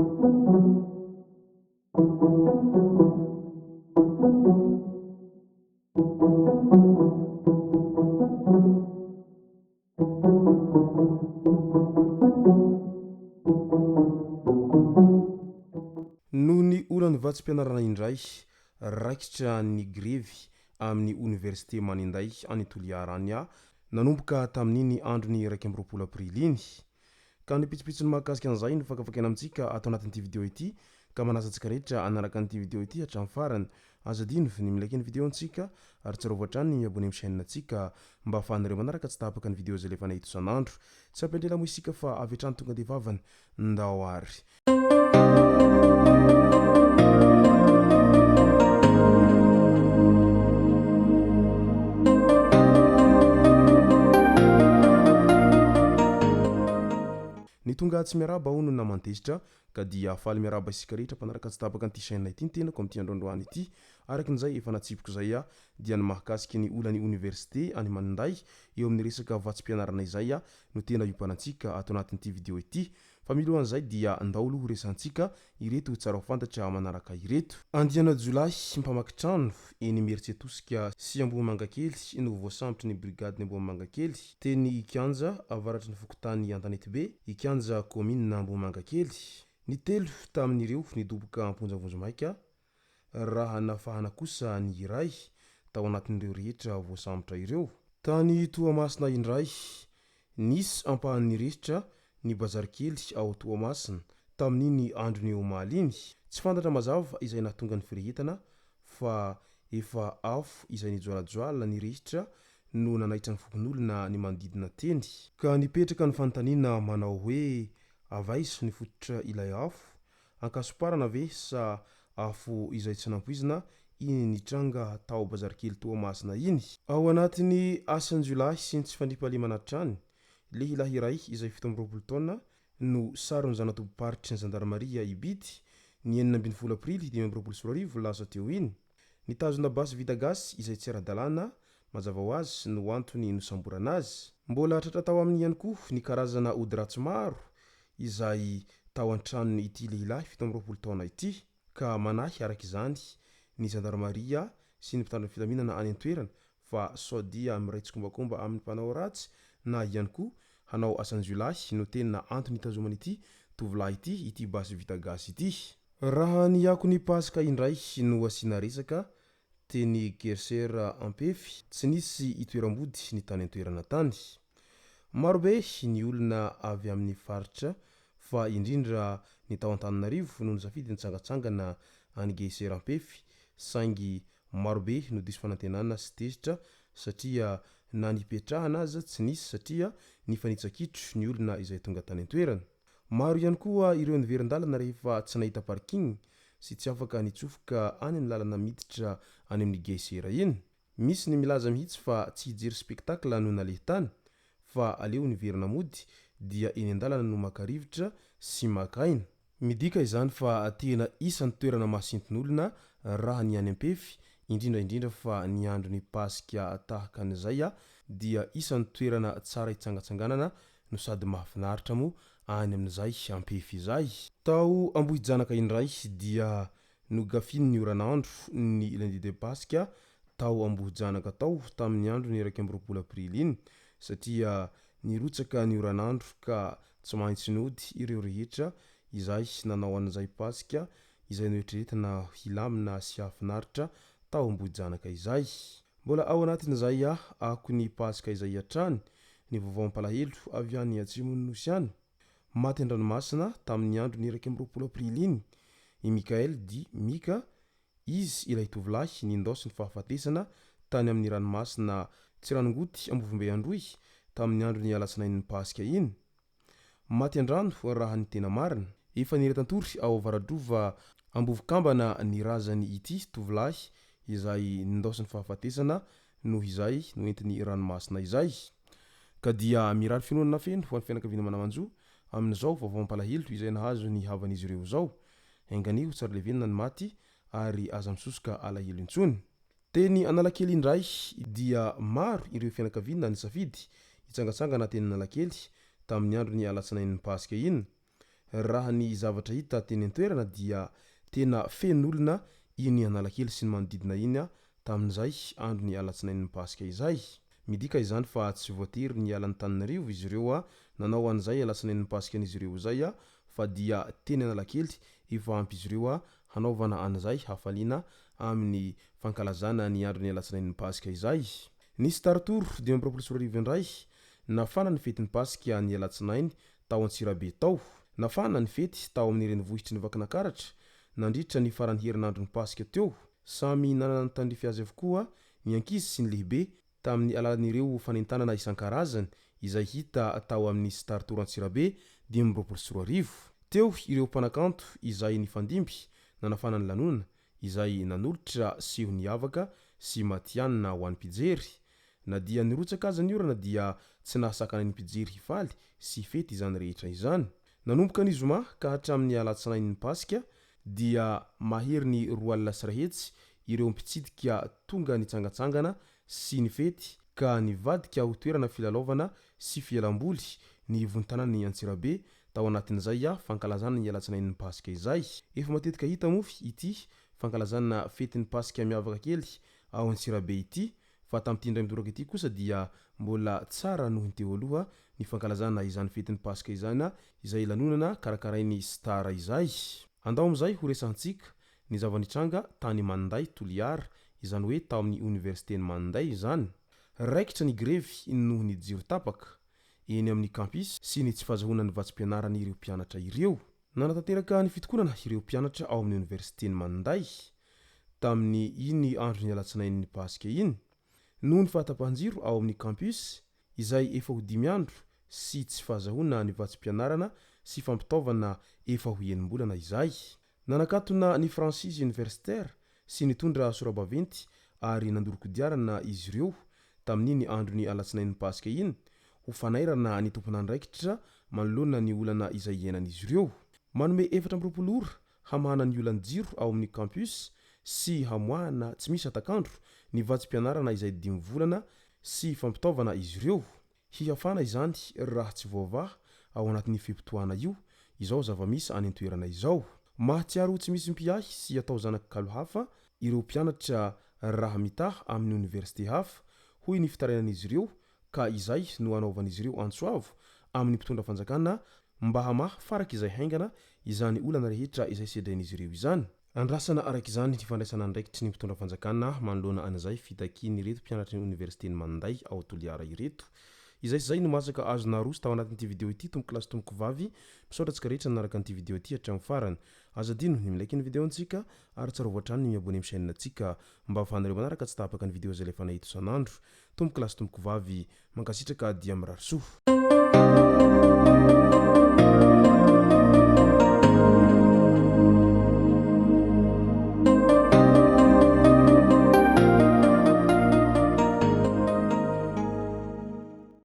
Noho ny olany vatsim-pianarana indray raikitra ny grevy amin'ny université Maninday any Toliarania nanomboka tamin'iny androny 1 aprily iny ka ny pitsopitsony mahakasika an'izay no fakafakena amintsika atao anatin'ity vidéo ity ka manasa antsika rehetra anaraka an'ity vidéo ity hatramin'ny farany azadino ny milaiky ny vidéo antsika ary tsarovatra ny miabone amin'ny chaîne antsika mba ahafahanareo manaraka tsy tapaka ny vidéo zay lefa nahito isan'andro tsy ampendrela mo isika fa avy hatrany tonga de vavany ndao ary ny tonga tsy miaraba ao no namantezitra ka dia faly miaraba isika rehetra mpanaraka tsy tapaka an'ity chaîne ity ny tenako amin'ity androandroany ity arakin'izay efa natsipiko zay dia ny mahakasiky ny olany université any Maninday eo amin'ny resaka vatsim-pianarana izay no tena iopanantsika ato anatin'ity vidéo ity fa milohan'izay dia ndao aloha resantsika ireto tsara ho fantatra manaraka ireto andiana jolay mpamaky trano eny Mieritsetosika sy Ambohimangakely no voasambotra ny brigade ny Ambohimangakely teny Ikanja avaratry ny Fokotany Antanety be Ikanja commune Ambohimangakely ny telo tamin'ireo nidoboka amponjavonjomaika raha nafahana kosa ny iray tao anatin'ireo rehetra voasambotra ireo tany Toamasina indray nisy ampahan'ny resitra ny bazarikely ao Toamasina tamin'iny androny omaly iny tsy fantatra mazava izay nahatonga ny firehetana fa efa afo izay nijoalajoala ny resitra no nanaitra ny fokon'olona ny manodidina teny ka nipetraka ny fanontaniana manao hoe avaiso ny fototra ilay afo ankasoparana ve sa afo izay tsy nampoizina iny nitranga tao bazarikely Toamasina iny ao anatin'ny asanjolahy sy ny tsy fandriampahalemana trany lehilahy iray izay 17 taona no sarony zanatoboparitry ny gendarmeria Ibidy ny 9 aprily 2024 lasa teo iny nitazona basy vita gasy izay tsy ara-dalàna mazava ho azy no antony nosamborana azy mbola tratra tao amin'ny ihany koa ny karazana ody ratsy maro izay tao an-tranony ity lehilahy 17 taona ity ka manahy arak'izany ny gendarmeria sy ny mpitandro ny fitaminana any an-toerana fa sao dia miraitsy-kombakomba amin'ny mpanao ratsy na ihany koa hanao asanjolahy no tena antony hitazomana ity tovolahy ity basy vita gasy ity raha ny ako ny pasika indray no asiana resaka teny Gersera Ampefy tsy nisy itoeram-body ny tany an-toerana tany marobe ny olona avy amin'ny faritra fa indrindra ny tao Antananarivo no nisafidy nitsangatsangana any Gersera Ampefy saingy marobe no diso fanantenana sy tezitra satria na nipetrahana aza tsy nisy satria ny fanitsakitro ny olona izay tonga tany an-toerana maro ihany koa ireo niverin-dalana rehefa tsy nahita parking sy tsy afaka nitsofoka any amin'ny lalana miditra any amin'ny Gersera iny misy ny milaza mihitsy fa tsy hijery spektakla no nalehy tany fa aleo niverina mody dia eny an-dalana no maka-rivotra sy makaina midika izany fa tena isan'ny toerana mahasinton'olona raha ny any Ampefy indrindra fa ny andro ny pasika tahaka an'izay dia isan'ny toerana tsara hitsangatsanganana no sady mahafinaritra mo any amin'izay Ampefy izay tao Ambohijanaka indray dia nogafiny ny oranandro ny lundi de pasika tao Ambohijanaka tao tamin'ny andro ny 1 aprily iny satria nirotsaka ny oranandro ka tsy maintsy nody ireo rehetra izay nanao an'izay pasika izay noeritreretina hilamina sy hafinaritra tao Ambohijanaka izay mbola ao anatin'izay ako ny pasika izay hatrany ny vaovao ampalahelo avy any Atsimon'ny Nosy any maty an-dranomasina tamin'ny andro ny 1 aprily iny i Mikael Di Mika izy ilay tovolahy nindaosy ny fahafatesana tany amin'ny ranomasina Tsiranongoty Ambovimbe Androy tamin'ny andro ny alatsinain'ny pasika iny maty an-drano raha ny tena marina efa niretantory ao Varadrova Ambovokambana ny razany ity tovolahy izay nindaosy ny fahafatesana noho izay noentiny ranomasina izay ka dia mirary finoana feno ho an'ny fianakaviana manamanjo amin'izao vaovao ampalahelo izay nahazo ny havan'izy ireo zao enganio tsara levenina ny maty ary aza misosoka alahelo intsony teny Analakely indray dia maro ireo fianakaviana ny safidy hitsangatsangana teny Analakely tamin'ny andro ny alatsinain'ny pasika iny raha ny zavatra hita teny an-toerana dia tena fen'olona iny Analakely sy ny manodidina iny tamin'izay andro ny alatsinainy Paska izay. Midika izany fa tsy voatery ny ala n'Antananarivo izy ireo nanao an'izay alatsinainy Paska an'izy ireo zay fa dia teny Analakely efa ampy izy ireo hanaovana an'izay hafaliana amin'ny fankalazana ny andro ny alatsinainy Paska izay. Nisy taratoro 2024 indray nafana ny fetin'ny Paska ny alatsinainy tao Antsirabe tao. Nafana ny fety tao amin'ny renivohitry ny Vakinakaratra nandritra ny faran'ny herinandro ny Paska teo. Samy nanana ny tandrify azy avokoa ny ankizy sy ny lehibe tamin'ny alalan'ireo fanentanana isan-karazany izay hita tao amin'ny taratoro Antsirabe 2024. Teo ireo mpanakanto izay nifandimby nanafana ny lanonana izay nanolotra seho ny avaka sy matianina ho an'ny mpijery. Na dia nirotsaka aza ny orana dia tsy nahasakana ny mpijery hifaly sy fety izany rehetra izany. Nanomboka ny zoma ka hatramin'ny alatsinainy Paska dia mahery ny 2 alina sy rahetsy ireo mpitsidika tonga nitsangatsangana sy ny fety ka nivadika ho toerana filalaovana sy fialamboly ny vontanan'ny Antsirabe tao anatin'izay fankalazana ny alatsinainy Paska izay. Efa matetika hita mofy ity fankalazana fetin'ny Paska miavaka kely ao Antsirabe ity, fa tamin'ity indray midoraka ity kosa dia mbola tsara noho ny teo aloha ny fankalazana izany fetin'ny Paska izany izay lanonana karakarainy Stara izay. Andao amin'izay ho resantsika ny zava-nitranga tany Manday Toliara izany hoe tao amin'ny Universitény Manday izany. Raikitra ny grevy noho ny jiro tapaka eny amin'ny campus sy ny tsy fahazahonan'ny vatsim-pianarana ireo mpianatra ireo. Nanatanteraka ny fitokonana ireo mpianatra ao amin'ny Universitény Manday tamin'ny iny andro ny alatsinainy Paska iny noho ny fahatapahan-jiro ao amin'ny campus izay efa ho 5 andro sy tsy fahazahona ny vatsim-pianarana sy fampitaovana efa ho enim-bolana izay. Nanakatona ny Francis Universitaire sy ny tondra sora-baventy ary nandoro-kodiarana izy ireo tamin'iny andro ny alatsinainy Paska iny ho fanairana ny tompon'andraikitra manoloana ny olana izay ienan'izy ireo. Manome 420 ora hamahana ny olan'ny jiro ao amin'ny campus sy hamoahana tsy misy atakandro ny vatsim-pianarana izay 5 volana sy fampitaovana izy ireo. Hihafana izany raha tsy voavaha ao anatin'ny fimpitoana io izao zava-misy any an-toerana izao. Mahatsiaro tsy misy mpiahy sy atao zanak'akalo hafa ireo mpianatra raha mitaha amin'ny université hafa hoy ny fitarainan'izy ireo ka izay no anaovan'izy ireo antsoavo amin'ny mpitondra fanjakana mba hamaha faraka izay haingana izany olana rehetra izay sedrain'izy ireo izany. Andrasana araka izany ny fandraisana andraikitry ny mpitondra fanjakana manoloana an'izay fitakiany ireto mpianatra ny Universitény Manday ao Toliara ireto. Izay sy zay no masaka azo naroso tao anatin'ity video ity tompo kilasy tompo vavy misaotra antsika rehetra nanaraka an'ity video ity hatramin'ny farany. Aza dino ny milaiky ny video antsika ary tsara voatrany ny miabone amin'ny chaîne antsika mba ahafahanareo manaraka tsy tapaka ny video izay lefa nahita isan'andro. Tompo kilasy tompo vavy mankasitraka dia mirary soa.